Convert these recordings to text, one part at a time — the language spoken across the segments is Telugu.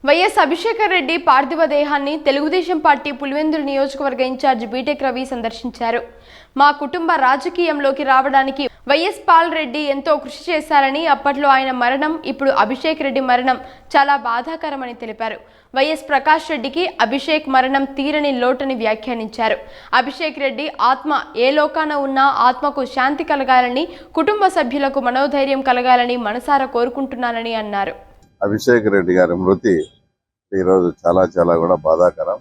వైఎస్ అభిషేకర్ రెడ్డి పార్థివ దేహాన్ని తెలుగుదేశం పార్టీ పులివెందుల నియోజకవర్గ ఇన్ఛార్జ్ బీటెక్ రవి సందర్శించారు. మా కుటుంబ రాజకీయంలోకి రావడానికి వైఎస్ పాల్ రెడ్డి ఎంతో కృషి చేశారని, అప్పట్లో ఆయన మరణం, ఇప్పుడు అభిషేక్ రెడ్డి మరణం చాలా బాధాకరమని తెలిపారు. వైఎస్ ప్రకాష్ రెడ్డికి అభిషేక్ మరణం తీరని లోటని వ్యాఖ్యానించారు. అభిషేక్ రెడ్డి ఆత్మ ఏ లోకాన ఉన్నా ఆత్మకు శాంతి కలగాలని, కుటుంబ సభ్యులకు మనోధైర్యం కలగాలని మనసారా కోరుకుంటున్నానని అన్నారు. అభిషేక్ రెడ్డి గారి మృతి ఈరోజు చాలా కూడా బాధాకరం.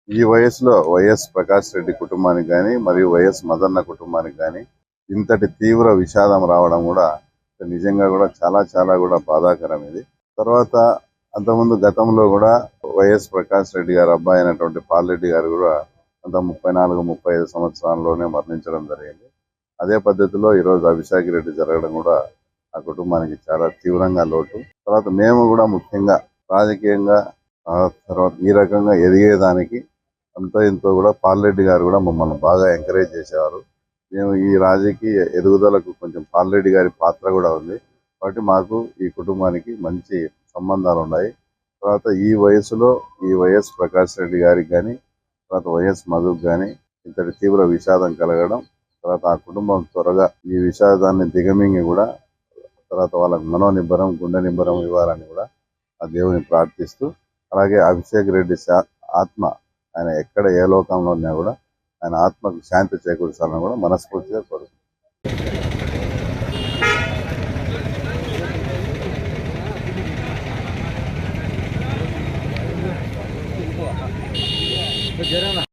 ఈ వయసులో వైఎస్ ప్రకాష్ రెడ్డి కుటుంబానికి కానీ మరియు వైఎస్ మదన్న కుటుంబానికి కానీ ఇంతటి తీవ్ర విషాదం రావడం కూడా నిజంగా కూడా చాలా కూడా బాధాకరం. ఇది తర్వాత అంతకుముందు గతంలో కూడా వైఎస్ ప్రకాష్ రెడ్డి గారు అబ్బాయి అయినటువంటి పాల్ రెడ్డి గారు కూడా అంత 34-35 సంవత్సరాల్లోనే మరణించడం జరిగింది. అదే పద్ధతిలో ఈరోజు అభిషేక్ రెడ్డి జరగడం కూడా ఆ కుటుంబానికి చాలా తీవ్రంగా లోటు. తర్వాత మేము కూడా ముఖ్యంగా రాజకీయంగా తర్వాత ఈ రకంగా ఎదిగేదానికి అంతో ఇంతో కూడా పాల్ రెడ్డి గారు కూడా మమ్మల్ని బాగా ఎంకరేజ్ చేసేవారు. మేము ఈ రాజకీయ ఎదుగుదలకు కొంచెం పాల్ రెడ్డి గారి పాత్ర కూడా ఉంది. కాబట్టి మాకు ఈ కుటుంబానికి మంచి సంబంధాలు ఉన్నాయి. తర్వాత ఈ వయసులో ఈ వైఎస్ ప్రకాష్ రెడ్డి గారికి కానీ తర్వాత వైఎస్ మధుకు కానీ ఇంతటి తీవ్ర విషాదం కలగడం, తర్వాత ఆ కుటుంబం త్వరగా ఈ విషాదాన్ని దిగమింగి కూడా తర్వాత వాళ్ళకి మనోనిబ్బరం గుండె నిబ్బరం ఇవ్వాలని కూడా ఆ దేవుని ప్రార్థిస్తూ, అలాగే అభిషేక్ రెడ్డి ఆత్మ ఆయన ఎక్కడ ఏ లోకంలో ఉన్నా కూడా ఆయన ఆత్మకు శాంతి చేకూర్చాలని కూడా మనస్ఫూర్తిగా కోరుకుంటున్నాను.